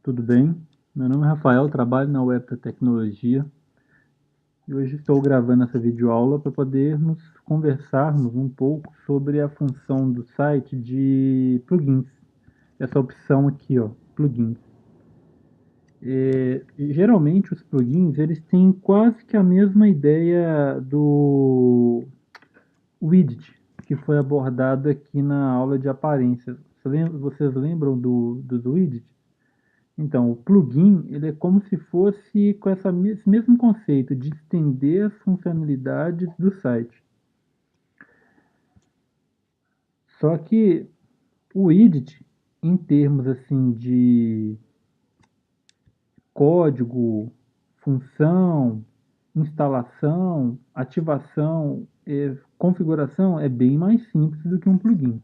Tudo bem? Meu nome é Rafael, trabalho na Web da Tecnologia e hoje estou gravando essa videoaula para podermos conversarmos um pouco sobre a função do site de plugins. Essa opção aqui, ó, plugins. Geralmente os plugins eles têm quase que a mesma ideia do widget que foi abordado aqui na aula de aparências. Vocês lembram do widget? Então, o plugin ele é como se fosse com esse mesmo conceito de estender as funcionalidades do site. Só que o widget, em termos assim de código, função, instalação, ativação, configuração, é bem mais simples do que um plugin.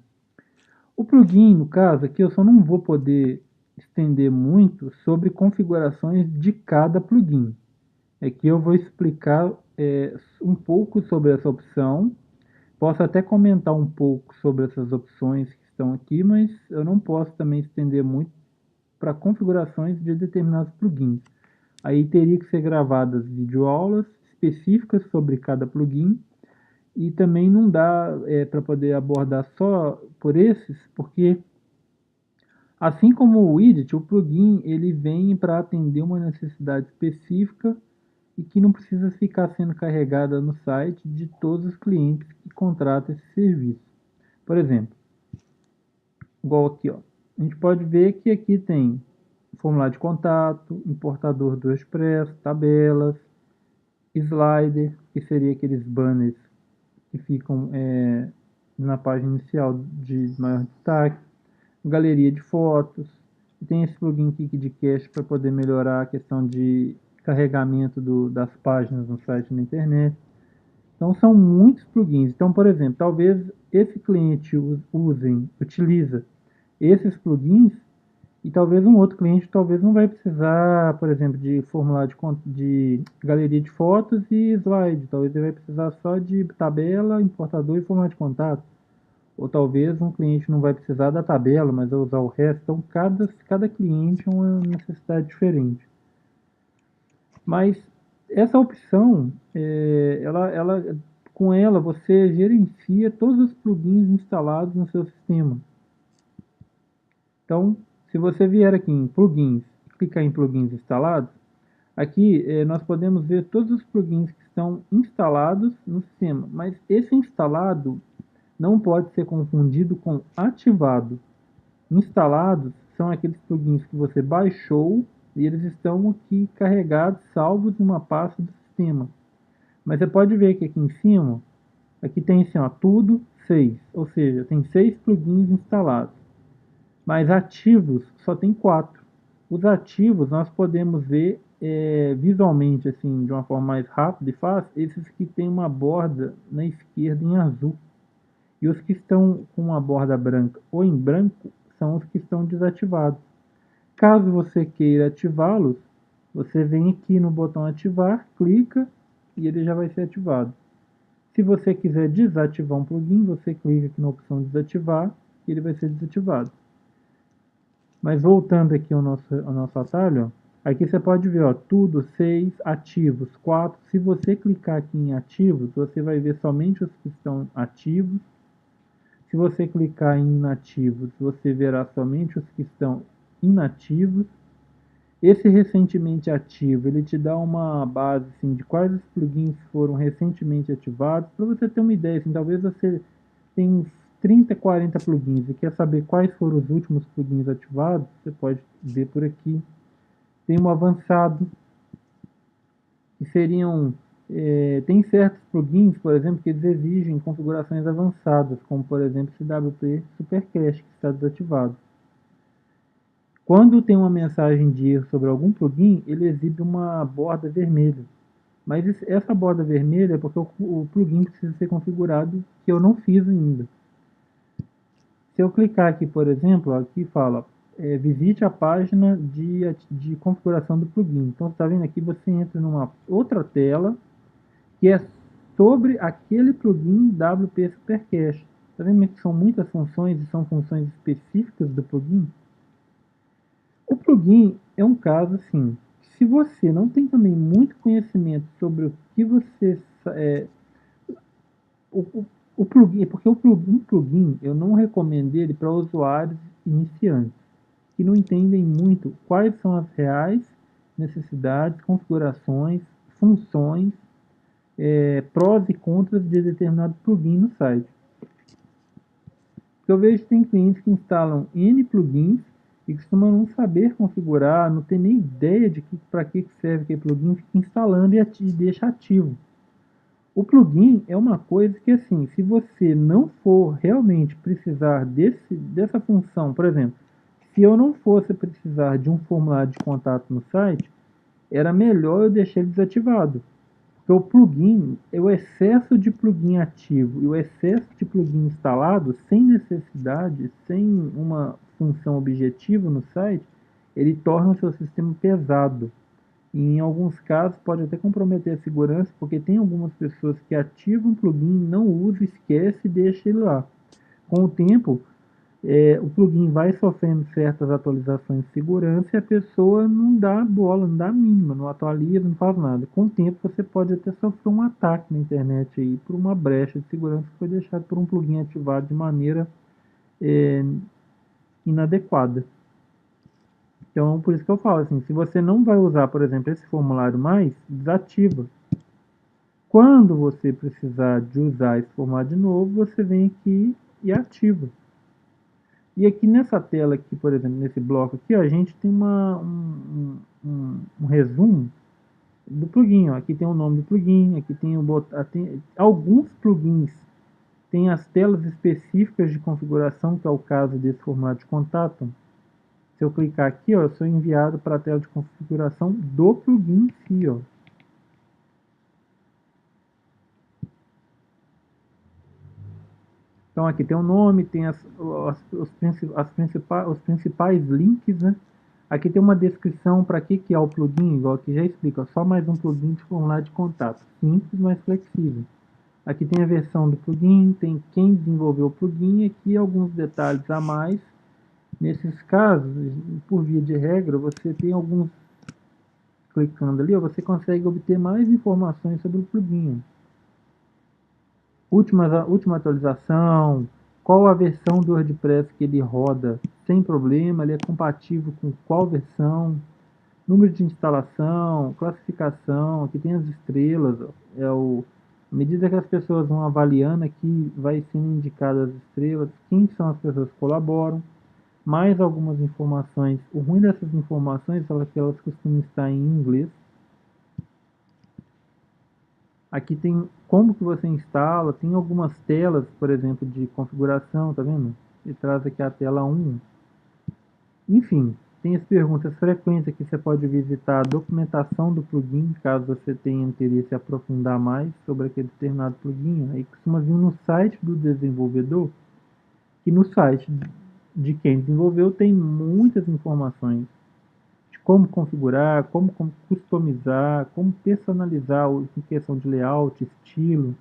O plugin, no caso aqui, eu só não vou poder estender muito sobre configurações de cada plugin. Aqui eu vou explicar um pouco sobre essa opção. Posso até comentar um pouco sobre essas opções que estão aqui, mas eu não posso também estender muito para configurações de determinados plugins. Aí teria que ser gravadas videoaulas específicas sobre cada plugin e também não dá para poder abordar só por esses, porque assim como o widget, o plugin ele vem para atender uma necessidade específica e que não precisa ficar sendo carregada no site de todos os clientes que contratam esse serviço. Por exemplo, igual aqui, ó, a gente pode ver que aqui tem formulário de contato, importador do Express, tabelas, slider, que seria aqueles banners que ficam na página inicial de maior destaque, galeria de fotos, e tem esse plugin aqui de cache para poder melhorar a questão de carregamento das páginas no site na internet. Então são muitos plugins. Então, por exemplo, talvez esse cliente utiliza esses plugins e talvez um outro cliente talvez não vai precisar, por exemplo, de formulário de galeria de fotos e slide. Talvez ele vai precisar só de tabela, importador e formulário de contato. Ou talvez um cliente não vai precisar da tabela, mas vai usar o resto. Então cada cliente é uma necessidade diferente. Mas essa opção, com ela você gerencia todos os plugins instalados no seu sistema. Então, se você vier aqui em plugins, clicar em plugins instalados, aqui nós podemos ver todos os plugins que estão instalados no sistema. Mas esse instalado não pode ser confundido com ativado. Instalados são aqueles plugins que você baixou e eles estão aqui carregados, salvos em uma pasta do sistema. Mas você pode ver que aqui em cima, aqui tem assim, ó, tudo 6, ou seja, tem 6 plugins instalados. Mas ativos só tem 4. Os ativos nós podemos ver visualmente, assim, de uma forma mais rápida e fácil, esses que tem uma borda na esquerda em azul. E os que estão com uma borda branca ou em branco são os que estão desativados. Caso você queira ativá-los, você vem aqui no botão ativar, clica e ele já vai ser ativado. Se você quiser desativar um plugin, você clica aqui na opção desativar e ele vai ser desativado. Mas voltando aqui ao nosso atalho, aqui você pode ver, ó, tudo 6, ativos 4. Se você clicar aqui em ativos, você vai ver somente os que estão ativos. Se você clicar em inativos, você verá somente os que estão inativos. Esse recentemente ativo, ele te dá uma base assim, de quais os plugins foram recentemente ativados, para você ter uma ideia, assim, talvez você tenha uns 30, 40 plugins e quer saber quais foram os últimos plugins ativados, você pode ver por aqui. Tem um avançado, que seriam tem certos plugins, por exemplo, que eles exigem configurações avançadas, como por exemplo o CWP Supercache, que está desativado. Quando tem uma mensagem de erro sobre algum plugin, ele exibe uma borda vermelha. Mas essa borda vermelha é porque o plugin precisa ser configurado, que eu não fiz ainda. Se eu clicar aqui, por exemplo, aqui fala, visite a página de configuração do plugin. Então, você está vendo aqui, você entra numa outra tela, que é sobre aquele plugin WP Supercache. Está vendo que são muitas funções e são funções específicas do plugin? O plugin é um caso assim, se você não tem também muito conhecimento sobre o que você o plugin, porque um plugin eu não recomendo ele para usuários iniciantes que não entendem muito quais são as reais necessidades, configurações, funções, prós e contras de determinado plugin no site. Porque eu vejo que tem clientes que instalam N plugins e costumam não saber configurar, não ter nem ideia de para que serve aquele plugin, fica instalando e deixa ativo. O plugin é uma coisa que, assim, se você não for realmente precisar dessa função, por exemplo, se eu não fosse precisar de um formulário de contato no site, era melhor eu deixar ele desativado. Porque o plugin, o excesso de plugin ativo e o excesso de plugin instalado, sem necessidade, sem uma função objetiva no site, ele torna o seu sistema pesado. E em alguns casos pode até comprometer a segurança, porque tem algumas pessoas que ativam o plugin, não usam, esquece e deixa ele lá. Com o tempo, o plugin vai sofrendo certas atualizações de segurança e a pessoa não dá bola, não dá a mínima, não atualiza, não faz nada. Com o tempo você pode até sofrer um ataque na internet aí por uma brecha de segurança que foi deixada por um plugin ativado de maneira é, inadequada. Então, por isso que eu falo assim, se você não vai usar, por exemplo, esse formulário mais, desativa. Quando você precisar de usar esse formulário de novo, você vem aqui e ativa. E aqui nessa tela aqui, por exemplo, nesse bloco aqui, ó, a gente tem um resumo do plugin. Ó. Aqui tem o nome do plugin, aqui tem, tem alguns plugins tem as telas específicas de configuração, que é o caso desse formulário de contato. Se eu clicar aqui, ó, eu sou enviado para a tela de configuração do plugin em si. Ó. Então aqui tem o nome, tem os principais links, né? Aqui tem uma descrição para que é o plugin, igual aqui já explica, só mais um plugin de formulário de contato, simples, mas flexível. Aqui tem a versão do plugin, tem quem desenvolveu o plugin, aqui alguns detalhes a mais. Nesses casos, por via de regra, você tem alguns, clicando ali, você consegue obter mais informações sobre o plugin. Última atualização, qual a versão do WordPress que ele roda sem problema, ele é compatível com qual versão, número de instalação, classificação, aqui tem as estrelas, à medida que as pessoas vão avaliando aqui, vai sendo indicadas as estrelas, quem são as pessoas que colaboram, mais algumas informações. O ruim dessas informações é que elas costumam estar em inglês. Aqui tem como que você instala, tem algumas telas, por exemplo, de configuração, tá vendo? E traz aqui a tela 1. Enfim, tem as perguntas frequentes aqui, você pode visitar a documentação do plugin, caso você tenha interesse em aprofundar mais sobre aquele determinado plugin. Aí costuma vir no site do desenvolvedor, e no site de quem desenvolveu tem muitas informações de como configurar, como customizar, como personalizar em questão de layout, estilo.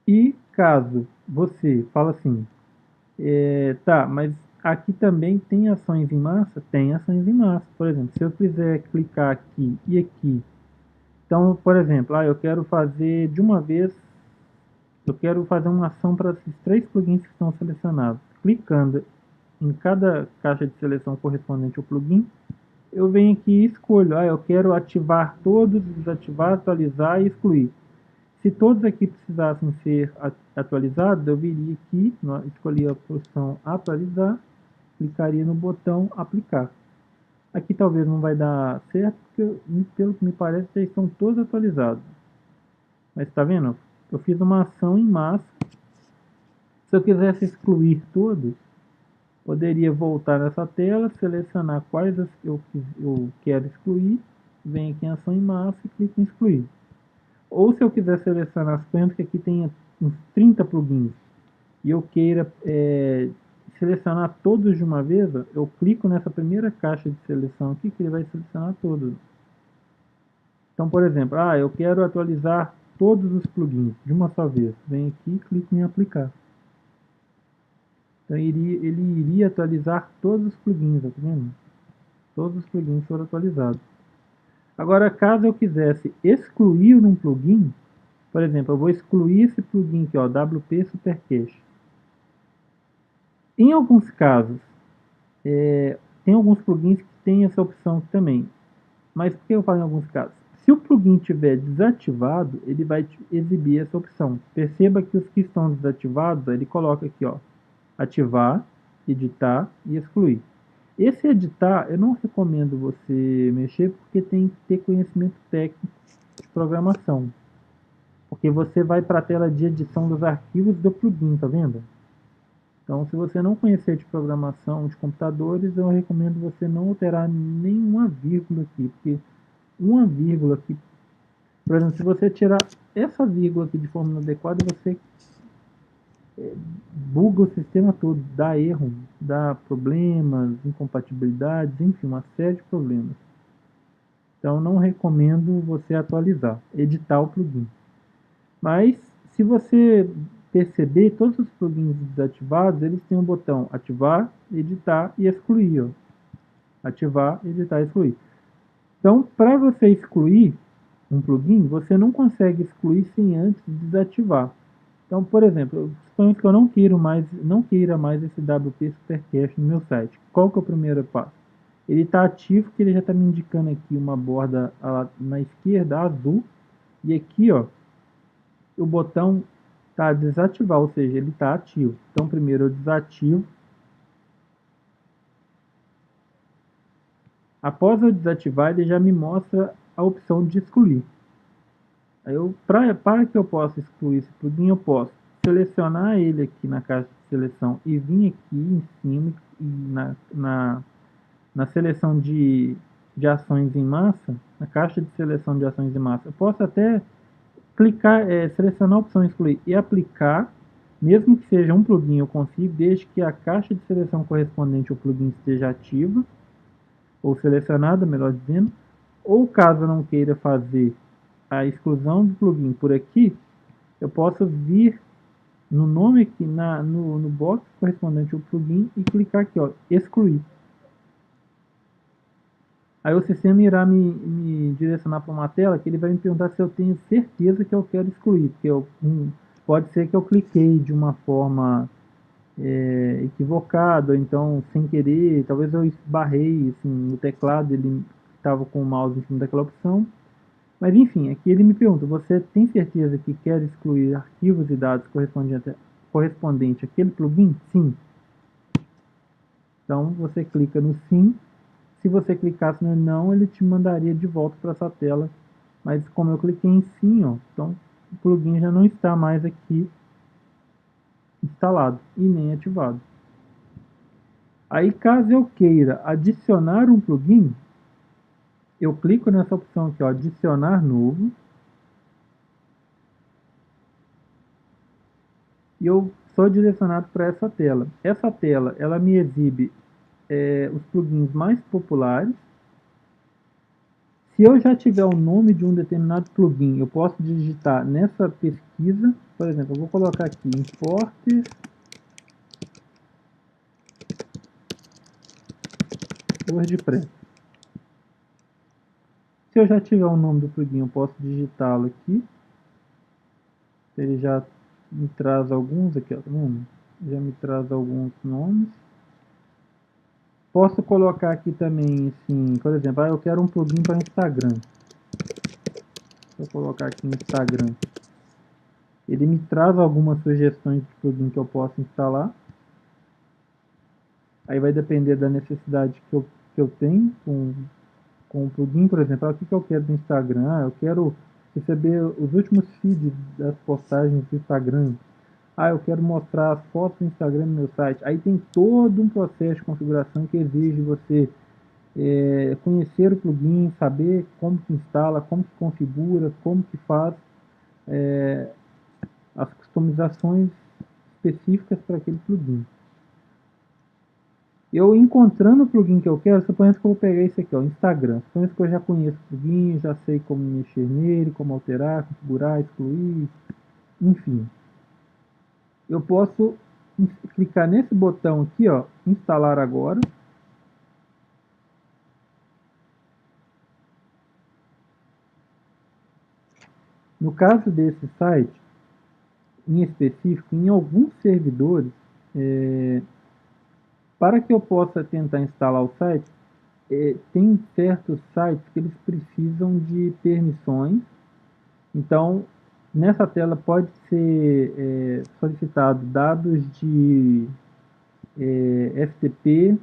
E caso você fala assim, tá, mas aqui também tem ações em massa? Tem ações em massa. Por exemplo, se eu quiser clicar aqui e aqui, então, por exemplo, eu quero fazer de uma vez, eu quero fazer uma ação para esses 3 plugins que estão selecionados. Clicando em cada caixa de seleção correspondente ao plugin, eu venho aqui e escolho, eu quero ativar todos, desativar, atualizar e excluir. Se todos aqui precisassem ser atualizados, eu viria aqui, escolhi a opção atualizar, clicaria no botão aplicar. Aqui talvez não vai dar certo, porque pelo que me parece já estão todos atualizados. Mas está vendo? Eu fiz uma ação em massa. Se eu quisesse excluir todos, poderia voltar nessa tela, selecionar quais eu quero excluir, vem aqui em ação em massa e clico em excluir. Ou se eu quiser selecionar as plantas, que aqui tem uns 30 plugins, e eu queira selecionar todos de uma vez, eu clico nessa primeira caixa de seleção aqui, que ele vai selecionar todos. Então, por exemplo, eu quero atualizar todos os plugins de uma só vez. Vem aqui e clico em aplicar. Então ele iria atualizar todos os plugins, tá vendo? Todos os plugins foram atualizados. Agora, caso eu quisesse excluir um plugin, por exemplo, eu vou excluir esse plugin aqui, ó, WP Super Cache. Em alguns casos, tem alguns plugins que tem essa opção também. Mas por que eu falo em alguns casos? Se o plugin estiver desativado, ele vai exibir essa opção. Perceba que os que estão desativados, ele coloca aqui, ó, ativar, editar e excluir. Esse editar, eu não recomendo você mexer porque tem que ter conhecimento técnico de programação. Porque você vai para a tela de edição dos arquivos do plugin, tá vendo? Então, se você não conhecer de programação de computadores, eu recomendo você não alterar nenhuma vírgula aqui, porque uma vírgula aqui, por exemplo, se você tirar essa vírgula aqui de forma inadequada, você buga o sistema todo, dá erro, dá problemas, incompatibilidades, enfim, uma série de problemas. Então, não recomendo você atualizar, editar o plugin. Mas, se você perceber, todos os plugins desativados, eles têm um botão ativar, editar e excluir. Ó. Ativar, editar e excluir. Então, para você excluir um plugin, você não consegue excluir sem antes desativar. Então, por exemplo, suponho que eu não queira mais esse WP Supercache no meu site. Qual que é o primeiro passo? Ele está ativo, que ele já está me indicando aqui uma borda na esquerda azul, e aqui, ó, o botão está desativar, ou seja, ele está ativo. Então, primeiro eu desativo. Após eu desativar, ele já me mostra a opção de excluir. Aí para que eu possa excluir esse plugin, eu posso selecionar ele aqui na caixa de seleção e vir aqui em cima e na seleção de ações em massa, na caixa de seleção de ações em massa, eu posso até clicar, selecionar a opção excluir e aplicar, mesmo que seja um plugin eu consigo, desde que a caixa de seleção correspondente ao plugin esteja ativa, ou selecionada, melhor dizendo, ou caso eu não queira fazer a exclusão do plugin por aqui, eu posso vir no nome aqui, no box correspondente ao plugin e clicar aqui, ó, excluir. Aí o sistema irá me direcionar para uma tela que ele vai me perguntar se eu tenho certeza que eu quero excluir, porque pode ser que eu cliquei de uma forma equivocada, ou então sem querer, talvez eu esbarrei assim, no teclado, ele estava com o mouse em cima daquela opção. Mas enfim, aqui ele me pergunta, você tem certeza que quer excluir arquivos e dados correspondente àquele plugin? Sim. Então você clica no sim. Se você clicasse no não, ele te mandaria de volta para essa tela. Mas como eu cliquei em sim, ó, então o plugin já não está mais aqui instalado e nem ativado. Aí caso eu queira adicionar um plugin, eu clico nessa opção aqui, ó, adicionar novo. E eu sou direcionado para essa tela. Essa tela, ela me exibe os plugins mais populares. Se eu já tiver o nome de um determinado plugin, eu posso digitar nessa pesquisa, por exemplo, eu vou colocar aqui importes WordPress. Se eu já tiver o nome do plugin, eu posso digitá-lo aqui. Ele já me traz alguns aqui, ó, tá vendo? Já me traz alguns nomes. Posso colocar aqui também, assim, por exemplo, eu quero um plugin para Instagram. Vou colocar aqui no Instagram. Ele me traz algumas sugestões de plugin que eu posso instalar. Aí vai depender da necessidade que eu tenho com o plugin, por exemplo. O que eu quero do Instagram? Eu quero receber os últimos feeds das postagens do Instagram. Eu quero mostrar as fotos do Instagram no meu site. Aí tem todo um processo de configuração que exige você conhecer o plugin, saber como que instala, como que configura, como que faz as customizações específicas para aquele plugin. Eu encontrando o plugin que eu quero, suponho que eu vou pegar esse aqui, ó, Instagram. Suponho que eu já conheço o plugin, já sei como mexer nele, como alterar, configurar, excluir, enfim. Eu posso clicar nesse botão aqui, ó, instalar agora. No caso desse site, em específico, em alguns servidores, para que eu possa tentar instalar o site, tem certos sites que eles precisam de permissões. Então, nessa tela pode ser solicitado dados de FTP,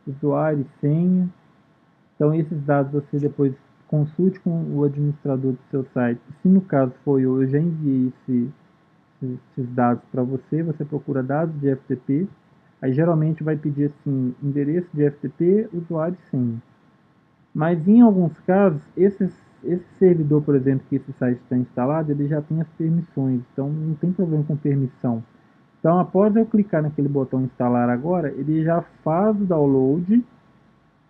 usuário e senha. Então, esses dados você depois consulte com o administrador do seu site. Se no caso foi eu já enviei esses dados para você, você procura dados de FTP, aí geralmente vai pedir assim, endereço de FTP, usuário e senha. Mas em alguns casos, esse servidor, por exemplo, que esse site está instalado, ele já tem as permissões, então não tem problema com permissão. Então, após eu clicar naquele botão instalar agora, ele já faz o download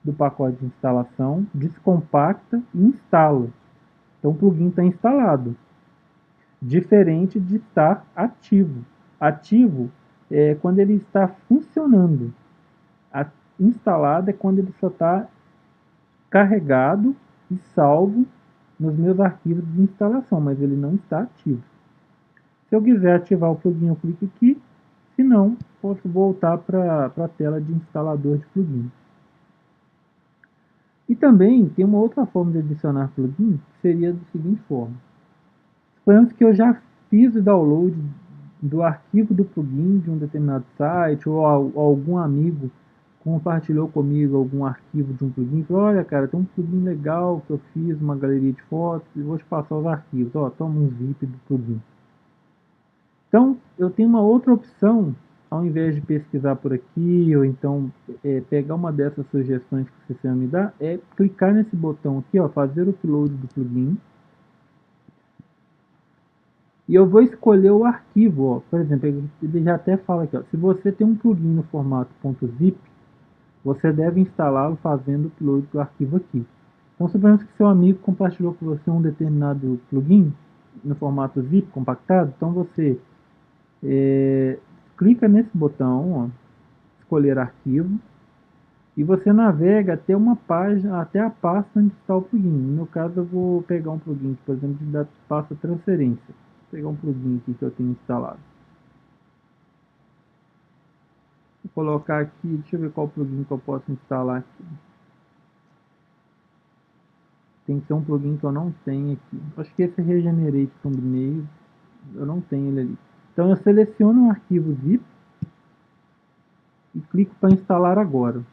do pacote de instalação, descompacta e instala. Então, o plugin está instalado, diferente de estar ativo. Ativo é quando ele está funcionando. Instalado é quando ele só está carregado e salvo nos meus arquivos de instalação, mas ele não está ativo. Se eu quiser ativar o plugin, eu clico aqui. Se não, posso voltar para a tela de instalador de plugin. E também tem uma outra forma de adicionar plugin, que seria da seguinte forma. Suponhamos que eu já fiz o download do arquivo do plugin de um determinado site, ou algum amigo compartilhou comigo algum arquivo de um plugin, falou, olha cara, tem um plugin legal que eu fiz, uma galeria de fotos, e vou te passar os arquivos, ó, toma um zip do plugin. Então, eu tenho uma outra opção, ao invés de pesquisar por aqui, ou então pegar uma dessas sugestões que o sistema me dá, é clicar nesse botão aqui, ó, fazer o upload do plugin, e eu vou escolher o arquivo, ó. Por exemplo, ele já até fala aqui, ó, se você tem um plugin no formato .zip, você deve instalá-lo fazendo o upload do arquivo aqui. Então, suponhamos que seu amigo compartilhou com você um determinado plugin no formato zip compactado, então você clica nesse botão, ó, escolher arquivo, e você navega até uma página, até a pasta onde está o plugin. No meu caso, eu vou pegar um plugin, por exemplo, da pasta transferência. Vou pegar um plugin aqui que eu tenho instalado. Vou colocar aqui, deixa eu ver qual plugin que eu posso instalar aqui. Tem que ser um plugin que eu não tenho aqui. Acho que esse Regenerate Thumbnails, eu não tenho ele ali. Então eu seleciono um arquivo zip e clico para instalar agora.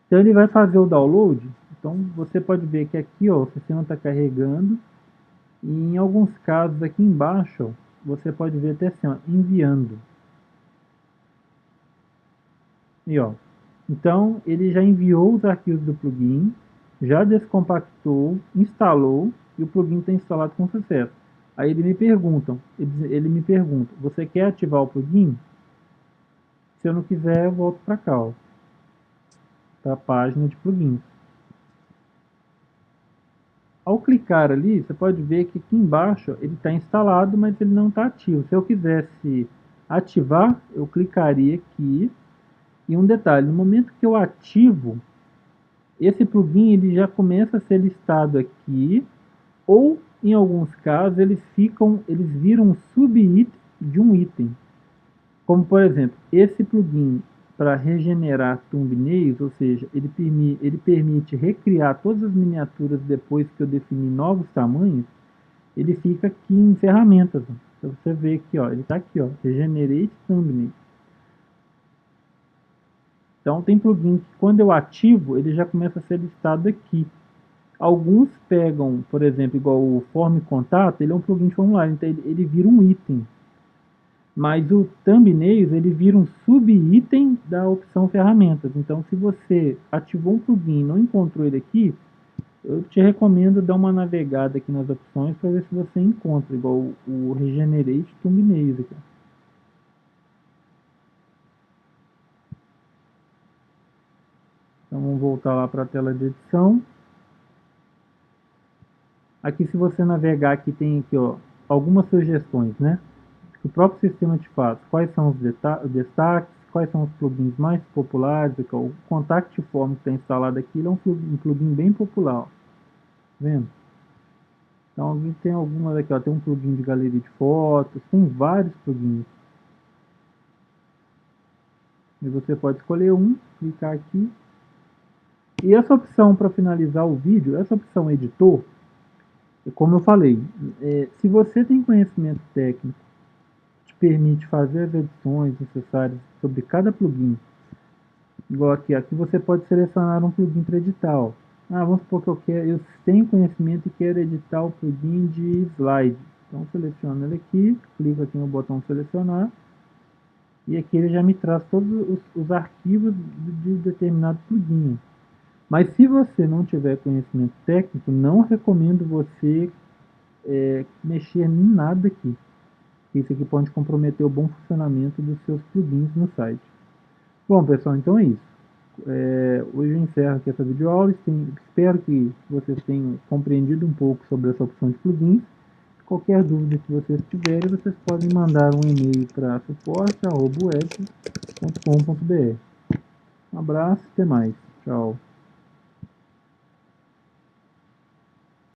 Então ele vai fazer o download. Então você pode ver que aqui ó, o sistema está carregando. E em alguns casos aqui embaixo, ó, você pode ver até assim, ó, enviando. E ó, então ele já enviou os arquivos do plugin, já descompactou, instalou e o plugin está instalado com sucesso. Aí ele me pergunta, você quer ativar o plugin? Se eu não quiser, eu volto para cá, para a página de plugins. Ao clicar ali, você pode ver que aqui embaixo ele está instalado, mas ele não está ativo. Se eu quisesse ativar, eu clicaria aqui. E um detalhe, no momento que eu ativo, esse plugin ele já começa a ser listado aqui, ou em alguns casos eles viram um sub-item de um item. Como por exemplo, esse plugin para regenerar thumbnails, ou seja, ele permite recriar todas as miniaturas depois que eu definir novos tamanhos, ele fica aqui em ferramentas. Então você vê aqui, ó, ele está aqui, ó, Regenerate Thumbnails. Então tem plugin que quando eu ativo, ele já começa a ser listado aqui. Alguns pegam, por exemplo, igual o Form Contato, ele é um plugin de formulário, então ele vira um item. Mas o Thumbnails, ele vira um sub-item da opção ferramentas. Então se você ativou um plugin e não encontrou ele aqui, eu te recomendo dar uma navegada aqui nas opções para ver se você encontra, igual o Regenerate Thumbnails aqui. Então vamos voltar lá para a tela de edição. Aqui se você navegar aqui tem aqui ó, algumas sugestões, né? O próprio sistema te faz quais são os destaques, quais são os plugins mais populares. O Contact Form que está instalado aqui é um plugin bem popular, ó. Tá vendo? Então tem algumas aqui, ó, tem um plugin de galeria de fotos, tem vários plugins. E você pode escolher um, clicar aqui. E essa opção para finalizar o vídeo, essa opção editor, como eu falei, se você tem conhecimento técnico, te permite fazer as edições necessárias sobre cada plugin. Igual aqui você pode selecionar um plugin para editar. Ó. Vamos supor que eu tenho conhecimento e quero editar o plugin de slide. Então seleciono ele aqui, clico aqui no botão selecionar, e aqui ele já me traz todos os arquivos de determinado plugin. Mas se você não tiver conhecimento técnico, não recomendo você mexer em nada aqui. Isso aqui pode comprometer o bom funcionamento dos seus plugins no site. Bom, pessoal, então é isso. Hoje eu encerro aqui essa videoaula. Espero que vocês tenham compreendido um pouco sobre essa opção de plugins. Qualquer dúvida que vocês tiverem, vocês podem mandar um e-mail para suporte@web.com.br. Um abraço, até mais. Tchau.